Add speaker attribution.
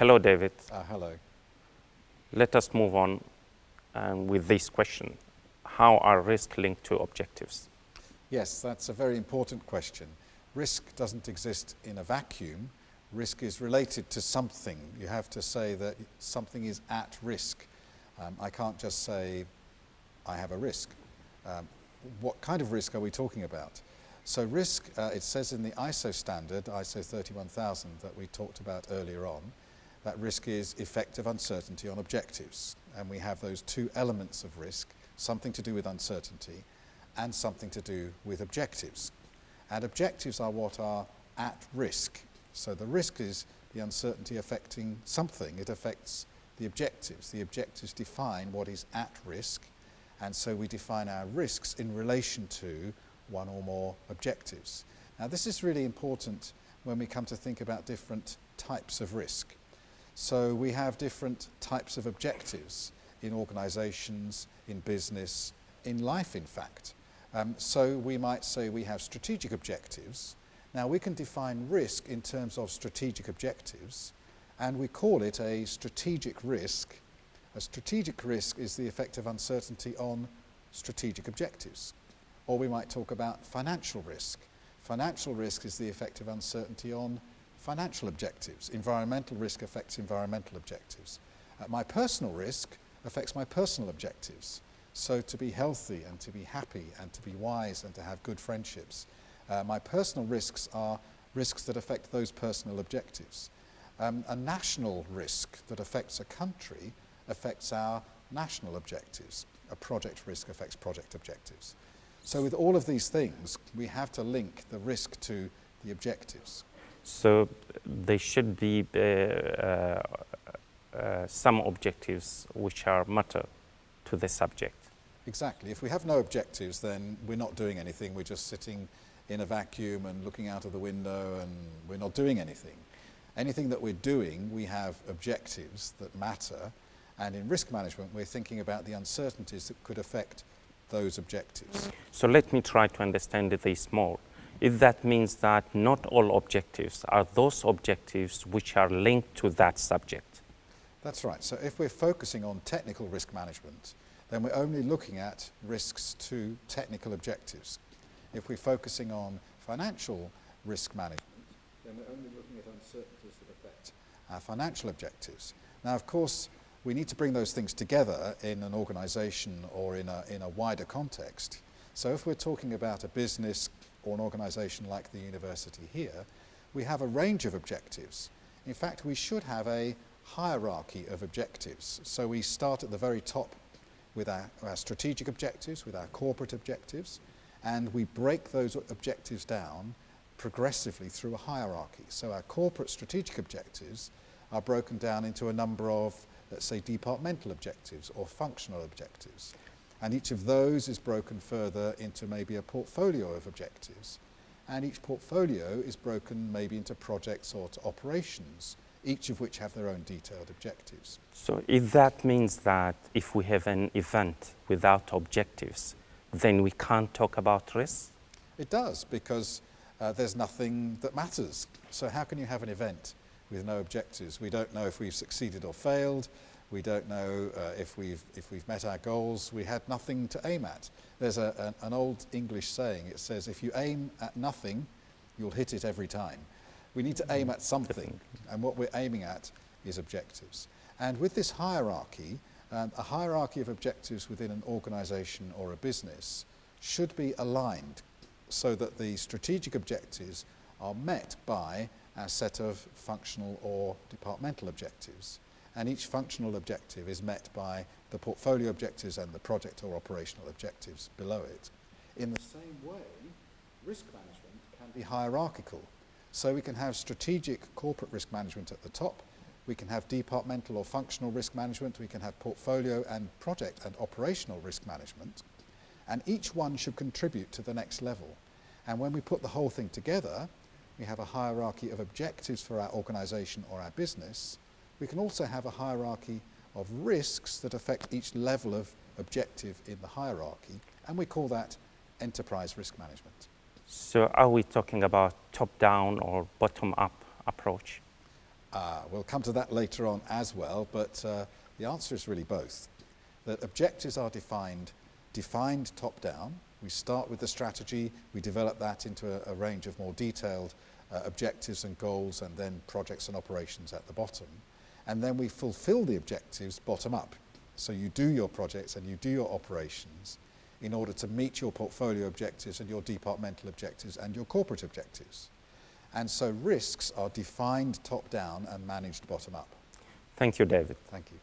Speaker 1: Hello, David.
Speaker 2: Hello.
Speaker 1: Let us move on with this question. How are risks linked to objectives?
Speaker 2: Yes, that's a very important question. Risk doesn't exist in a vacuum. Risk is related to something. You have to say that something is at risk. I can't just say, I have a risk. What kind of risk are we talking about? So risk, it says in the ISO standard, ISO 31000 that we talked about earlier on, that risk is effective uncertainty on objectives. And we have those two elements of risk, something to do with uncertainty and something to do with objectives. And objectives are what are at risk. So the risk is the uncertainty affecting something. It affects the objectives. The objectives define what is at risk. And so we define our risks in relation to one or more objectives. Now this is really important when we come to think about different types of risk. So we have different types of objectives in organizations, in business, in life in fact. So we might say we have strategic objectives. Now we can define risk in terms of strategic objectives and we call it a strategic risk. A strategic risk is the effect of uncertainty on strategic objectives. Or we might talk about financial risk. Financial risk is the effect of uncertainty on financial objectives. Environmental risk affects environmental objectives. My personal risk affects my personal objectives. So to be healthy and to be happy and to be wise and to have good friendships. My personal risks are risks that affect those personal objectives. A national risk that affects a country affects our national objectives. A project risk affects project objectives. So with all of these things, we have to link the risk to the objectives.
Speaker 1: So there should be some objectives which are matter to the subject.
Speaker 2: Exactly. If we have no objectives, then we're not doing anything. We're just sitting in a vacuum and looking out of the window and we're not doing anything. Anything that we're doing, we have objectives that matter. And in risk management, we're thinking about the uncertainties that could affect those objectives.
Speaker 1: So let me try to understand this more. If that means that not all objectives are those objectives which are linked to that subject.
Speaker 2: That's right. So if we're focusing on technical risk management, then we're only looking at risks to technical objectives. If we're focusing on financial risk management, then we're only looking at uncertainties that affect our financial objectives. Now, of course, we need to bring those things together in an organization or in a wider context. So if we're talking about a business or an organization like the university here, we have a range of objectives. In fact, we should have a hierarchy of objectives. So we start at the very top with our strategic objectives, with our corporate objectives, and we break those objectives down progressively through a hierarchy. So our corporate strategic objectives are broken down into a number of, let's say, departmental objectives or functional objectives. And each of those is broken further into maybe a portfolio of objectives. And each portfolio is broken maybe into projects or to operations, each of which have their own detailed objectives.
Speaker 1: So if that means that if we have an event without objectives, then we can't talk about risk?
Speaker 2: It does, because there's nothing that matters. So how can you have an event with no objectives? We don't know if we've succeeded or failed. We don't know if we've met our goals. We had nothing to aim at. There's an old English saying. It says, if you aim at nothing, you'll hit it every time. We need to aim at something, and what we're aiming at is objectives. And with this hierarchy, a hierarchy of objectives within an organization or a business should be aligned so that the strategic objectives are met by a set of functional or departmental objectives. And each functional objective is met by the portfolio objectives and the project or operational objectives below it. In the same way, risk management can be hierarchical. So we can have strategic corporate risk management at the top, we can have departmental or functional risk management, we can have portfolio and project and operational risk management, and each one should contribute to the next level. And when we put the whole thing together, we have a hierarchy of objectives for our organization or our business. We can also have a hierarchy of risks that affect each level of objective in the hierarchy, and we call that enterprise risk management.
Speaker 1: So are we talking about top-down or bottom-up approach?
Speaker 2: We'll come to that later on as well, but the answer is really both. That objectives are defined top-down. We start with the strategy, we develop that into a range of more detailed objectives and goals, and then projects and operations at the bottom. And then we fulfill the objectives bottom-up. So you do your projects and you do your operations in order to meet your portfolio objectives and your departmental objectives and your corporate objectives. And so risks are defined top-down and managed bottom-up.
Speaker 1: Thank you, David.
Speaker 2: Thank you.